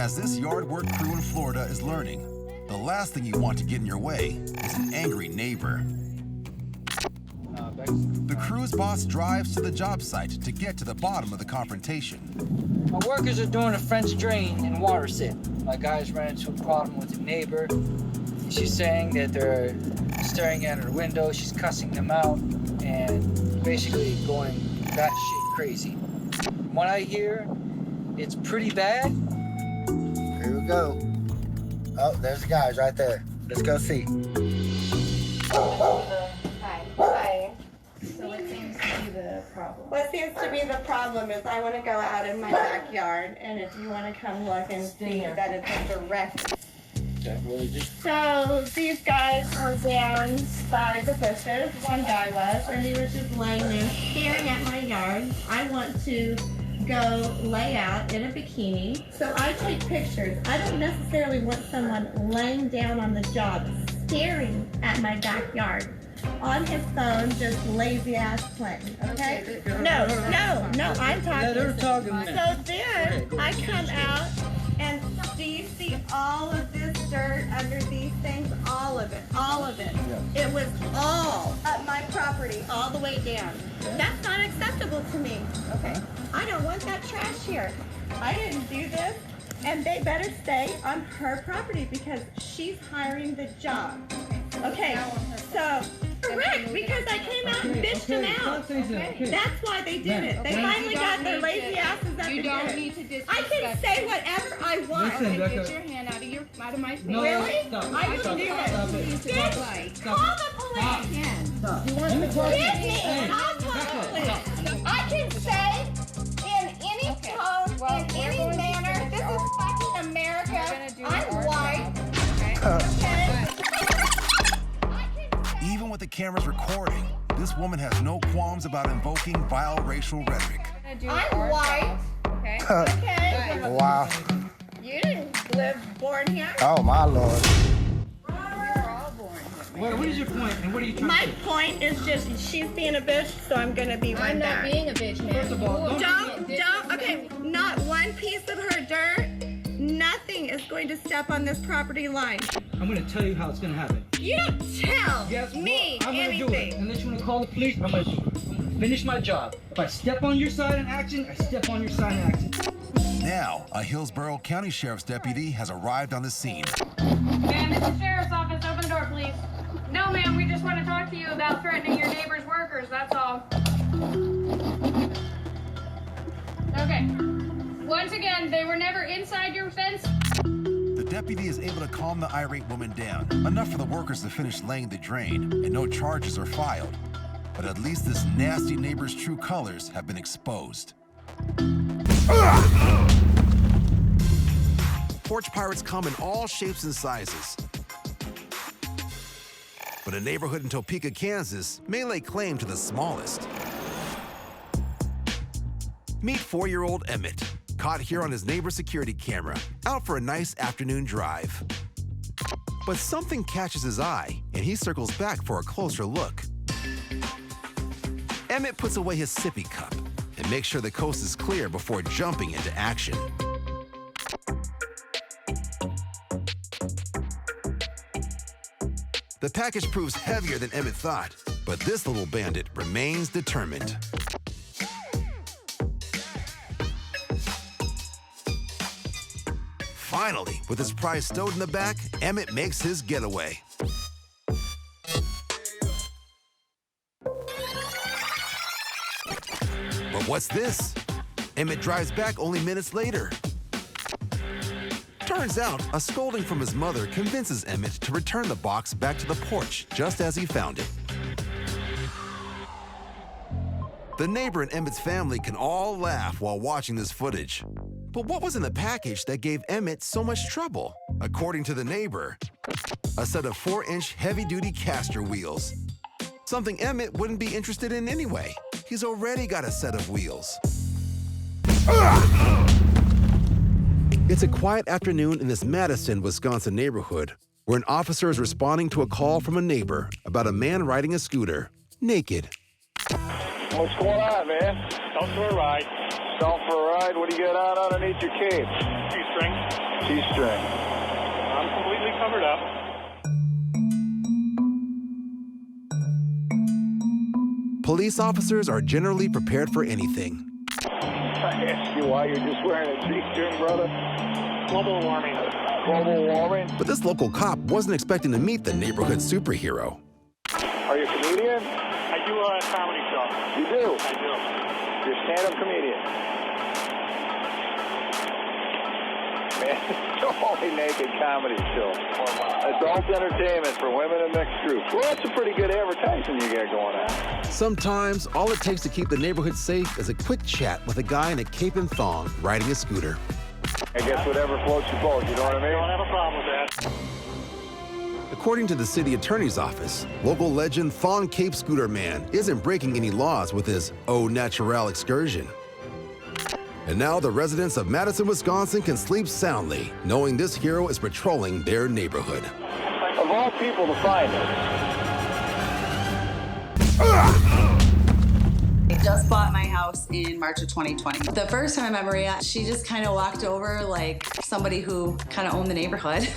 As this yard work crew in Florida is learning, the last thing you want to get in your way is an angry neighbor. The crew's boss drives to the job site to get to the bottom of the confrontation. My workers are doing a French drain and water sit. My guys ran into a problem with a neighbor. She's saying that they're staring at her window, she's cussing them out, and basically going batshit crazy. From what I hear, it's pretty bad. Here we go. Oh, there's the guys right there. Let's go see. Hi. Hi. So what seems to be the problem? What seems to be the problem is I want to go out in my backyard, and if you want to come look and see that it's a direct. Okay, what is it? So these guys were down by the bushes. One guy was, and he was just laying there staring at my yard. I want to go lay out in a bikini. So I take pictures. I don't necessarily want someone laying down on the job, staring at my backyard on his phone, just lazy ass playing. Okay? No, I'm talking. Let her talk a So minute. then I come out, and do you see all of this dirt under these things? All of it. Yeah. It was all up my property, all the way down. That's not acceptable to me. Okay. I don't want that trash here. I didn't do this, and they better stay on her property because she's hiring the job. Okay, so correct, because I came out and bitched them out. That's why they did it. They finally got their lazy asses up and did it. You don't need to disrespect. I can say whatever I want. Okay, get your hand out of my face. Really? Stop. I will do it. Bitch, call the police. You Get me. I'll call the police. I can say in any tone, in any manner, this is fucking America. I'm white. Okay? Even with the cameras recording, this woman has no qualms about invoking vile racial rhetoric. I'm white. Okay. Okay? Wow. You didn't live born here. Oh, my Lord. We're all born here. What is your point, and what are you trying My to do? point is just she's being a bitch, so I'm gonna be right I'm back. not being a bitch, man. First of all, Don't, okay, not one piece of her dirt, nothing is going to step on this property line. I'm going to tell you how it's going to happen. You don't tell Yes, me I'm going to do it. anything. Unless you want to call the police, I'm going to do it. I'm going to finish my job. If I step on your side in action, I step on your side in action. Now, a Hillsborough County Sheriff's deputy has arrived on the scene. Ma'am, this is Sheriff's Office. Open the door, please. No, ma'am, we just want to talk to you about threatening your neighbor's workers, that's all. Okay. Once again, they were never inside your fence. The deputy is able to calm the irate woman down, enough for the workers to finish laying the drain, and no charges are filed. But at least this nasty neighbor's true colors have been exposed. Porch pirates come in all shapes and sizes. But a neighborhood in Topeka, Kansas may lay claim to the smallest. Meet 4-year-old Emmett, caught here on his neighbor's security camera, out for a nice afternoon drive. But something catches his eye, and he circles back for a closer look. Emmett puts away his sippy cup and makes sure the coast is clear before jumping into action. The package proves heavier than Emmett thought, but this little bandit remains determined. Finally, with his prize stowed in the back, Emmett makes his getaway. But what's this? Emmett drives back only minutes later. Turns out, a scolding from his mother convinces Emmett to return the box back to the porch just as he found it. The neighbor and Emmett's family can all laugh while watching this footage. But what was in the package that gave Emmett so much trouble? According to the neighbor, a set of 4-inch heavy-duty caster wheels. Something Emmett wouldn't be interested in anyway. He's already got a set of wheels. It's a quiet afternoon in this Madison, Wisconsin neighborhood where an officer is responding to a call from a neighbor about a man riding a scooter, naked. What's going on, man? Out for a ride. Out for a ride? What do you got out underneath your cage? Shoestring. G-string. I'm completely covered up. Police officers are generally prepared for anything. I ask you why you're just wearing a G-string, brother? Global warming. Global warming? But this local cop wasn't expecting to meet the neighborhood superhero. Are you a comedian? I do a comedy show. You do? I do. You're a stand-up comedian. Man, it's only naked comedy show. Adult entertainment for women and mixed groups. Well, that's a pretty good advertising you got going on. Sometimes all it takes to keep the neighborhood safe is a quick chat with a guy in a cape and thong riding a scooter. I guess whatever floats your boat, you know what I I don't mean? have a problem with that. According to the city attorney's office, local legend Thong Cape Scooter Man isn't breaking any laws with his au naturel excursion. And now the residents of Madison, Wisconsin can sleep soundly, knowing this hero is patrolling their neighborhood. Of all people to find it. I just bought my house in March of 2020. The first time I met Maria, she just kind of walked over like somebody who kind of owned the neighborhood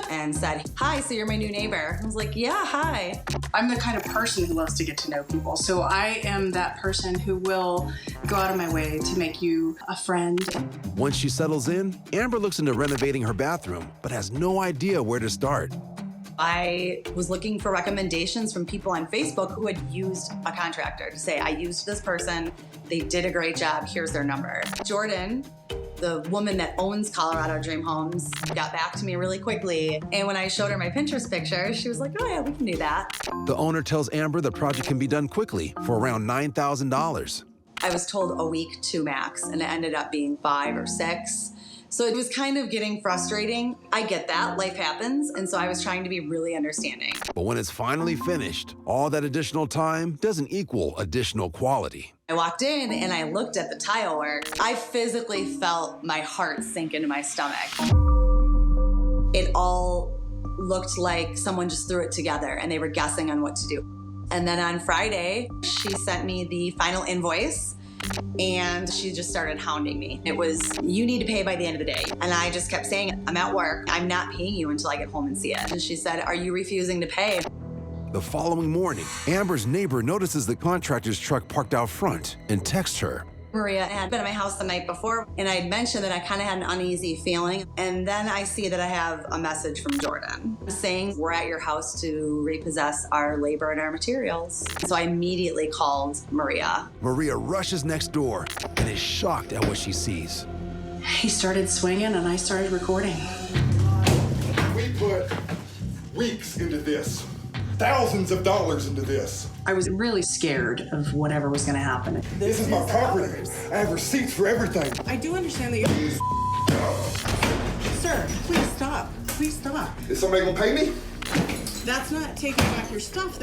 and said, "Hi, so you're my new neighbor." I was like, "Yeah, hi." I'm the kind of person who loves to get to know people. So I am that person who will go out of my way to make you a friend. Once she settles in, Amber looks into renovating her bathroom, but has no idea where to start. I was looking for recommendations from people on Facebook who had used a contractor to say, "I used this person, they did a great job, here's their number." Jordan, the woman that owns Colorado Dream Homes, got back to me really quickly. And when I showed her my Pinterest picture, she was like, "Oh yeah, we can do that." The owner tells Amber the project can be done quickly for around $9,000. I was told a week to max, and it ended up being 5 or 6. So it was kind of getting frustrating. I get that, life happens, and so I was trying to be really understanding. But when it's finally finished, all that additional time doesn't equal additional quality. I walked in and I looked at the tile work. I physically felt my heart sink into my stomach. It all looked like someone just threw it together and they were guessing on what to do. And then on Friday, she sent me the final invoice and she just started hounding me. It was, "You need to pay by the end of the day." And I just kept saying, "I'm at work. I'm not paying you until I get home and see it." And she said, "Are you refusing to pay?" The following morning, Amber's neighbor notices the contractor's truck parked out front and texts her. Maria had been at my house the night before, and I had mentioned that I kind of had an uneasy feeling. And then I see that I have a message from Jordan saying, "We're at your house to repossess our labor and our materials." So I immediately called Maria. Maria rushes next door and is shocked at what she sees. He started swinging and I started recording. We put weeks into this, thousands of dollars into this. I was really scared of whatever was going to happen. This is my property. I have receipts for everything. I do understand that you're... Sir, please stop. Please stop. Is somebody gonna pay me? That's not taking back your stuff.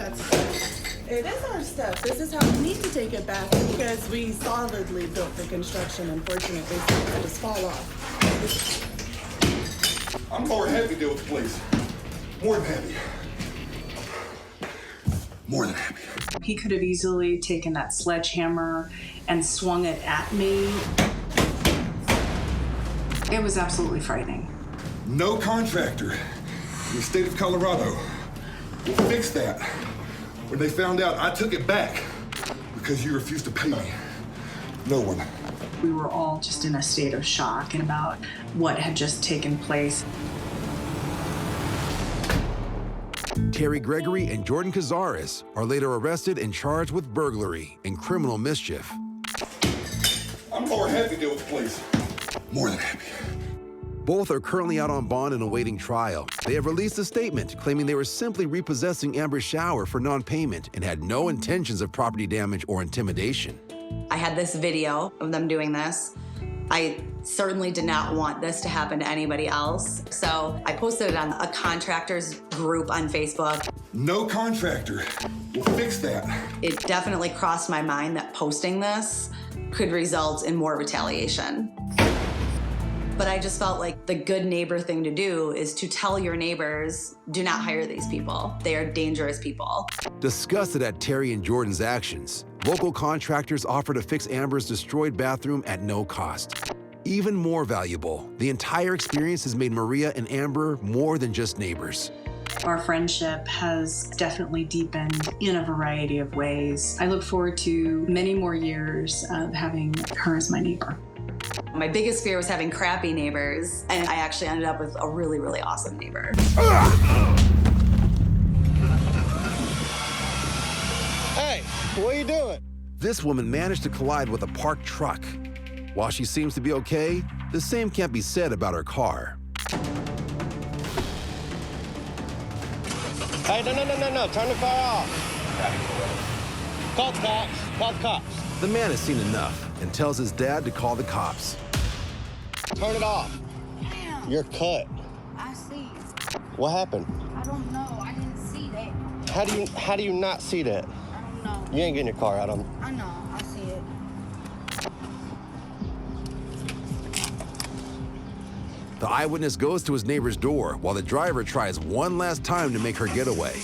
It is our stuff. This is how we need to take it back because we solidly built the construction. Unfortunately, so it just fall off. I'm more than happy to deal with the police. More than happy. More than happy. He could have easily taken that sledgehammer and swung it at me. It was absolutely frightening. No contractor in the state of Colorado will fix that when they found out I took it back because you refused to pay me. No one. We were all just in a state of shock about what had just taken place. Terry Gregory and Jordan Cazares are later arrested and charged with burglary and criminal mischief. I'm more than happy to deal with the police. More than happy. Both are currently out on bond and awaiting trial. They have released a statement claiming they were simply repossessing Amber's shower for non-payment and had no intentions of property damage or intimidation. I had this video of them doing this. I certainly did not want this to happen to anybody else. So I posted it on a contractors group on Facebook. No contractor will fix that. It definitely crossed my mind that posting this could result in more retaliation. But I just felt like the good neighbor thing to do is to tell your neighbors, do not hire these people. They are dangerous people. Disgusted at Terry and Jordan's actions, local contractors offer to fix Amber's destroyed bathroom at no cost. Even more valuable, the entire experience has made Maria and Amber more than just neighbors. Our friendship has definitely deepened in a variety of ways. I look forward to many more years of having her as my neighbor. My biggest fear was having crappy neighbors, and I actually ended up with a really, really awesome neighbor. Hey, what are you doing? This woman managed to collide with a parked truck. While she seems to be okay, the same can't be said about her car. Hey, no, turn the car off. Call the cops, call the cops. The man has seen enough and tells his dad to call the cops. Turn it off. Damn. You're cut. I see. What happened? I don't know. I didn't see that. How do you not see that? I don't know. You ain't getting your car out of them. I know. I see it. The eyewitness goes to his neighbor's door while the driver tries one last time to make her getaway.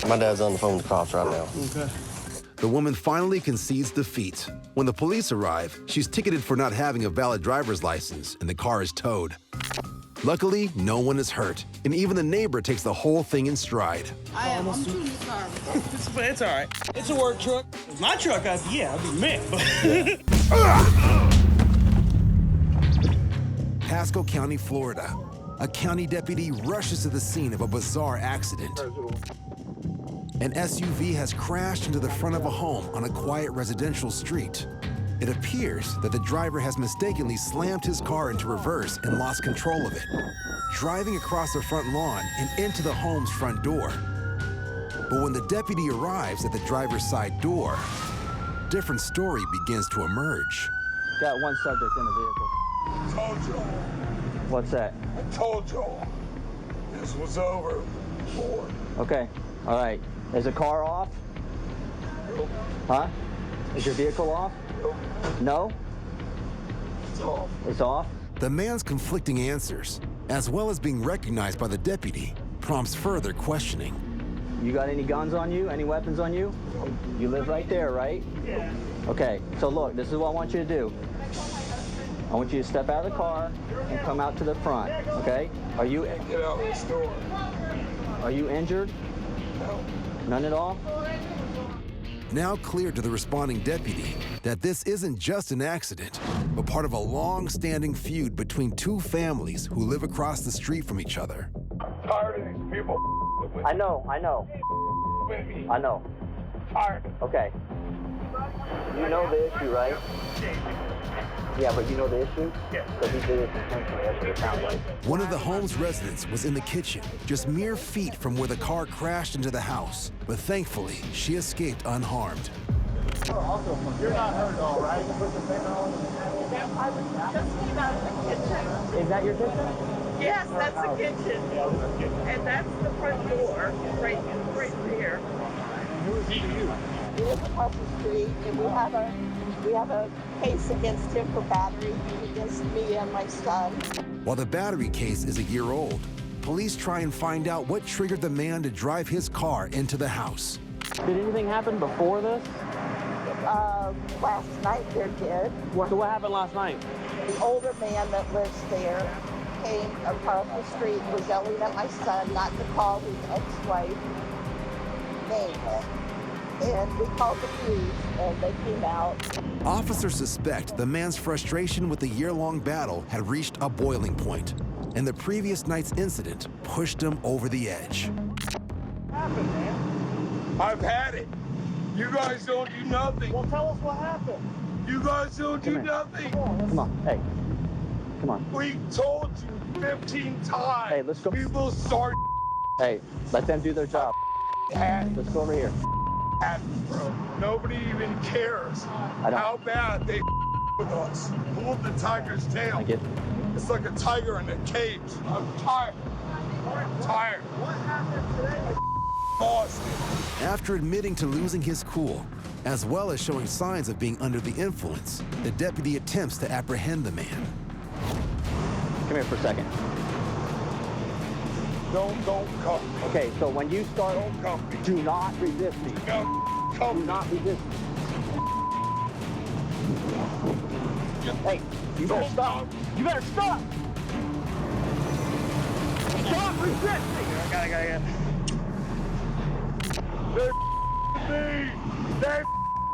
My dad's on the phone with the cops right now. Okay. The woman finally concedes defeat. When the police arrive, she's ticketed for not having a valid driver's license, and the car is towed. Luckily, no one is hurt, and even the neighbor takes the whole thing in stride. I'm truly sorry. It's all right. It's a work truck. If my truck, I'd be mad. Pasco County, Florida. A county deputy rushes to the scene of a bizarre accident. An SUV has crashed into the front of a home on a quiet residential street. It appears that the driver has mistakenly slammed his car into reverse and lost control of it, driving across the front lawn and into the home's front door. But when the deputy arrives at the driver's side door, a different story begins to emerge. Got one subject in the vehicle. Told you. What's that? I told you. This was over. Before. Okay, all right. Is the car off? Nope. Huh? Is your vehicle off? Nope. No? It's off. It's off? The man's conflicting answers, as well as being recognized by the deputy, prompts further questioning. You got any guns on you? Any weapons on you? You live right there, right? Yeah. Okay, so look, this is what I want you to do. I want you to step out of the car and come out to the front, okay? Are you... Get out of the store. Are you injured? No. None at all? Now clear to the responding deputy that this isn't just an accident, but part of a long-standing feud between two families who live across the street from each other. I'm tired of these people. I know. With me. I know. Tired. Okay. You know the issue, right? Yeah, but you know the issue? Yeah. Because he did it intentionally, that's what it sounds like. One of the home's residents was in the kitchen, just mere feet from where the car crashed into the house. But thankfully, she escaped unharmed. You're not hurt, all right? I was just came out of the kitchen. Is that your kitchen? Yes, that's the kitchen. And that's the front door, right there. Who is he to you? We live across the street, and we have a case against him for battery against me and my son. While the battery case is a year old, police try and find out what triggered the man to drive his car into the house. Did anything happen before this? Last night there did. So what happened last night? The older man that lives there came across the street, was yelling at my son not to call his ex-wife names. And we called the police, and they came out. Officers suspect the man's frustration with the year-long battle had reached a boiling point, and the previous night's incident pushed him over the edge. What happened, man? I've had it. You guys don't do nothing. Well, tell us what happened. You guys don't do nothing. Come on, hey. Come on. We told you 15 times. Hey, let's go. People start. Hey, let them do their job. Let's go over here. Bro. Nobody even cares how bad they with us. Pulled the tiger's tail. I get it. It's like a tiger in a cage. I'm tired. I'm tired. What happened today? Lost. After admitting to losing his cool, as well as showing signs of being under the influence, the deputy attempts to apprehend the man. Come here for a second. Don't come. Okay, so when you start, Don't come me. do not resist me. Don't come. Do not resist me. Hey, you better stop. You better stop. Stop resisting. I got. They're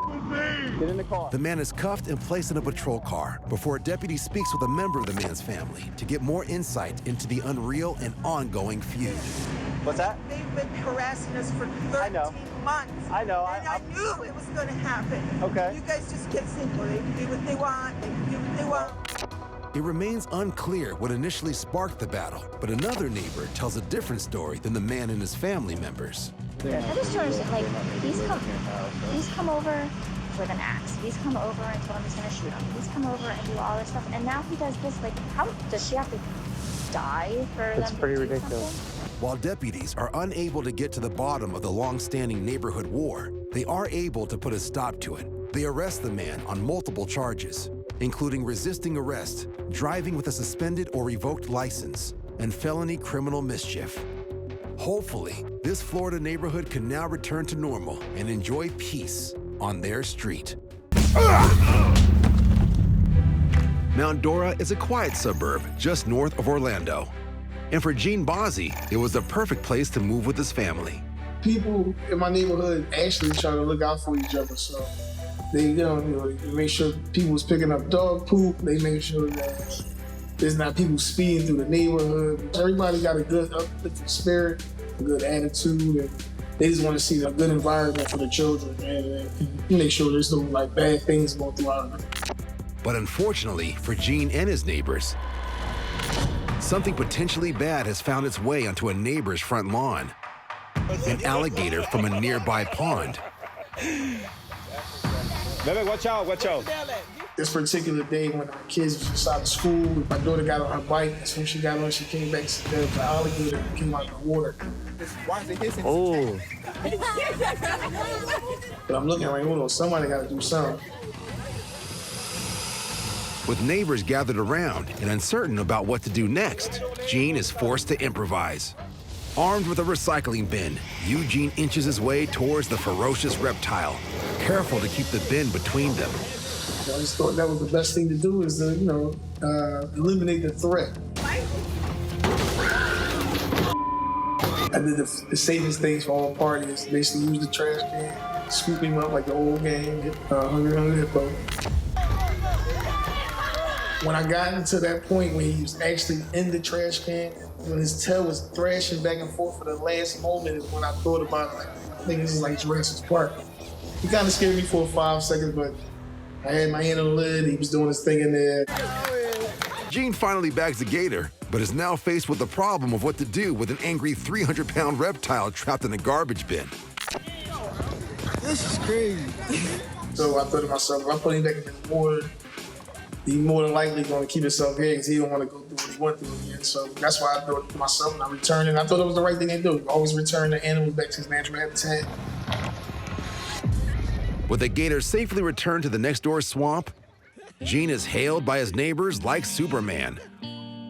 with me. Get in the car. The man is cuffed and placed in a patrol car before a deputy speaks with a member of the man's family to get more insight into the unreal and ongoing feud. What's that? They've been harassing us for 13 months. I know. And I knew it was going to happen. Okay. You guys just get simple. They can do what they want. They can do what they want. It remains unclear what initially sparked the battle, but another neighbor tells a different story than the man and his family members. I just don't understand, like, he's come over with an axe. He's come over and told him he's gonna shoot him. He's come over and do all this stuff, and now he does this. Like, how does she have to die for them to do something? While deputies are unable to get to the bottom of the long-standing neighborhood war, they are able to put a stop to it. They arrest the man on multiple charges, including resisting arrest, driving with a suspended or revoked license, and felony criminal mischief. Hopefully, this Florida neighborhood can now return to normal and enjoy peace on their street. Mount Dora is a quiet suburb just north of Orlando. And for Gene Bozzi, it was the perfect place to move with his family. People in my neighborhood actually try to look out for each other, so they make sure people was picking up dog poop. They make sure that there's not people speeding through the neighborhood. Everybody got a good uplifting spirit, a good attitude, and they just want to see a good environment for the children, and make sure there's no bad things going through our life. But unfortunately for Gene and his neighbors, something potentially bad has found its way onto a neighbor's front lawn. An alligator from a nearby pond. Baby, watch out, watch out. This particular day when our kids was just out of school, my daughter got on her bike. As soon as she got on, she came back, the alligator came out of the water. Oh. But I'm looking like, hold on, somebody got to do something. With neighbors gathered around and uncertain about what to do next, Gene is forced to improvise. Armed with a recycling bin, Eugene inches his way towards the ferocious reptile, careful to keep the bin between them. I just thought that was the best thing to do, is to, eliminate the threat. I did the safest things for all parties. Basically use the trash can, scoop him up like the old game, Hungry Hippo. When I got into that point when he was actually in the trash can, when his tail was thrashing back and forth for the last moment, is when I thought about it. I think this is like Jurassic Park. He kind of scared me for 5 seconds, but I had my hand on the lid. He was doing his thing in there. Gene finally bags the gator, but is now faced with the problem of what to do with an angry 300-pound reptile trapped in a garbage bin. This is crazy. So I thought to myself, if I put him back in the water, he's more than likely going to keep himself here because he don't want to go through what he went through again. So that's why I thought to myself, and I returned, and I thought it was the right thing to do. Always return the animals back to his natural habitat. With the gator safely returned to the next door swamp, Gene is hailed by his neighbors like Superman.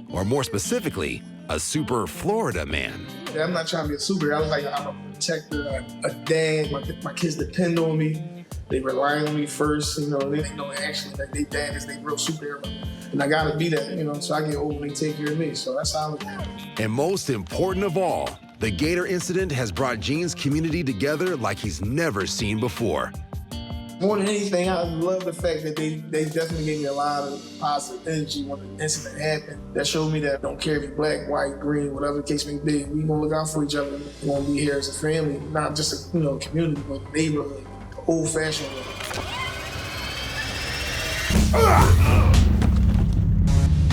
Or more specifically, a super Florida man. Yeah, I'm not trying to be a superhero. I was like, I'm a protector, a dad. My kids depend on me. They rely on me first. They know actually that their dad is their real superhero. And I gotta be that, so I get over and they take care of me. So that's how I look at it. And most important of all, the gator incident has brought Gene's community together like he's never seen before. More than anything, I love the fact that they definitely gave me a lot of positive energy when the incident happened. That showed me that I don't care if you're black, white, green, whatever the case may be. We gonna look out for each other. We gonna be here as a family, not just a community, but a neighborhood, old-fashioned way.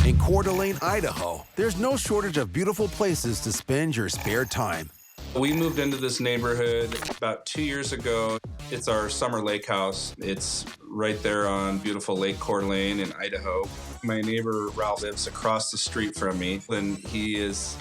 In Coeur D'Alene, Idaho, there's no shortage of beautiful places to spend your spare time. We moved into this neighborhood about 2 years ago. It's our summer lake house. It's right there on beautiful Lake Coeur D'Alene in Idaho. My neighbor Ralph lives across the street from me, and he is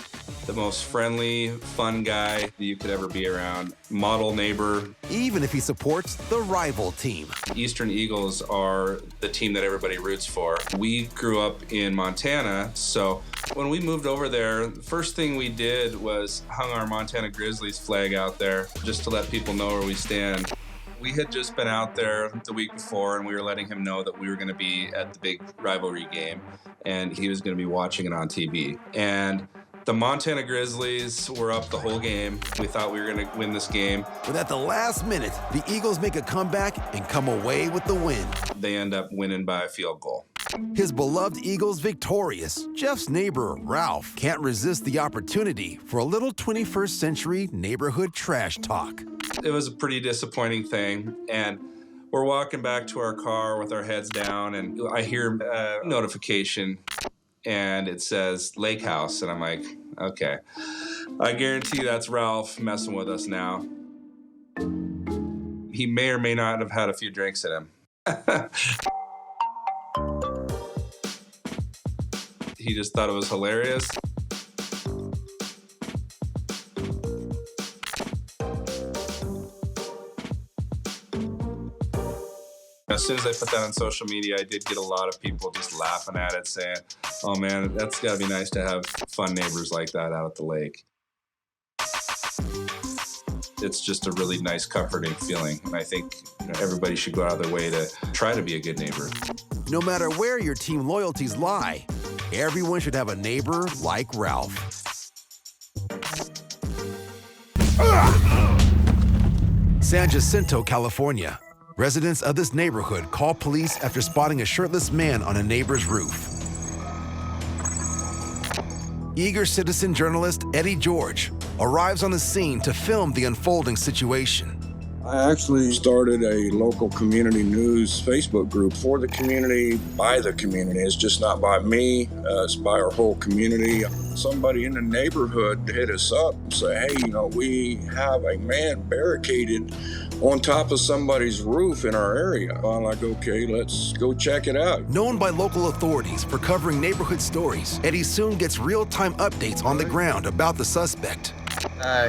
the most friendly, fun guy that you could ever be around. Model neighbor. Even if he supports the rival team. Eastern Eagles are the team that everybody roots for. We grew up in Montana, so when we moved over there, the first thing we did was hung our Montana Grizzlies flag out there just to let people know where we stand. We had just been out there the week before, and we were letting him know that we were going to be at the big rivalry game, and he was going to be watching it on TV. And the Montana Grizzlies were up the whole game. We thought we were going to win this game. But at the last minute, the Eagles make a comeback and come away with the win. They end up winning by a field goal. His beloved Eagles victorious. Jeff's neighbor, Ralph, can't resist the opportunity for a little 21st century neighborhood trash talk. It was a pretty disappointing thing, and we're walking back to our car with our heads down, and I hear a notification, and it says Lake House, and I'm like, okay. I guarantee that's Ralph messing with us now. He may or may not have had a few drinks in him. He just thought it was hilarious. As soon as I put that on social media, I did get a lot of people just laughing at it, saying, oh man, that's gotta be nice to have fun neighbors like that out at the lake. It's just a really nice, comforting feeling. And I think everybody should go out of their way to try to be a good neighbor. No matter where your team loyalties lie, everyone should have a neighbor like Ralph. San Jacinto, California. Residents of this neighborhood call police after spotting a shirtless man on a neighbor's roof. Eager citizen journalist Eddie George arrives on the scene to film the unfolding situation. I actually started a local community news Facebook group for the community, by the community. It's just not by me, it's by our whole community. Somebody in the neighborhood hit us up and said, hey, we have a man barricaded on top of somebody's roof in our area. I'm like, okay, let's go check it out. Known by local authorities for covering neighborhood stories, Eddie soon gets real-time updates on the ground about the suspect.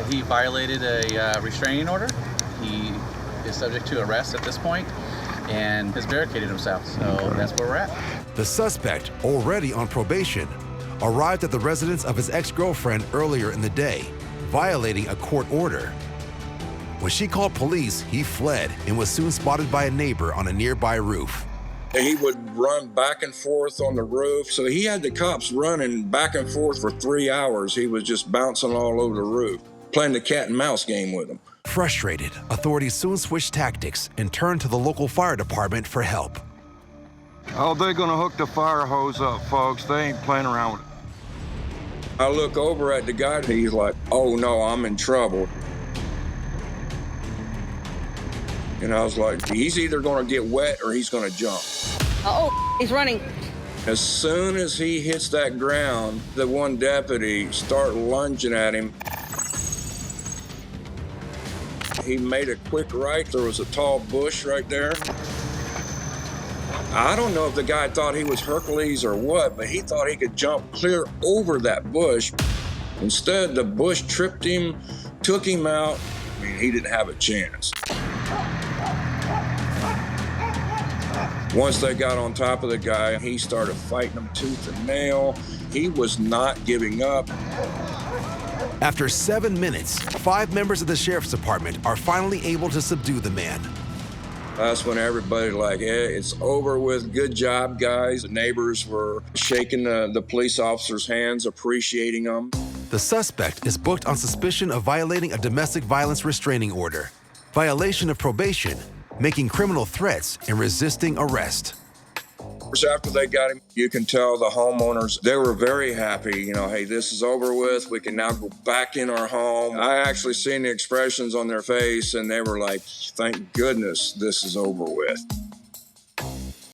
He violated a restraining order. He is subject to arrest at this point and has barricaded himself, so that's where we're at. The suspect, already on probation, arrived at the residence of his ex-girlfriend earlier in the day, violating a court order. When she called police, he fled and was soon spotted by a neighbor on a nearby roof. He would run back and forth on the roof, so he had the cops running back and forth for 3 hours. He was just bouncing all over the roof, playing the cat and mouse game with him. Frustrated, authorities soon switched tactics and turned to the local fire department for help. Oh, they're gonna hook the fire hose up, folks. They ain't playing around with it. I look over at the guy, he's like, oh no, I'm in trouble. And I was like, he's either gonna get wet or he's gonna jump. Oh, he's running. As soon as he hits that ground, the one deputy start lunging at him. He made a quick right. There was a tall bush right there. I don't know if the guy thought he was Hercules or what, but he thought he could jump clear over that bush. Instead, the bush tripped him, took him out. I mean, he didn't have a chance. Once they got on top of the guy, he started fighting him tooth and nail. He was not giving up. After 7 minutes, 5 members of the sheriff's department are finally able to subdue the man. That's when everybody like, hey, it's over with. Good job, guys. The neighbors were shaking the police officers' hands, appreciating them. The suspect is booked on suspicion of violating a domestic violence restraining order, violation of probation, making criminal threats, and resisting arrest. After they got him, you can tell the homeowners, they were very happy. Hey, this is over with. We can now go back in our home. I actually seen the expressions on their face, and they were like, thank goodness this is over with.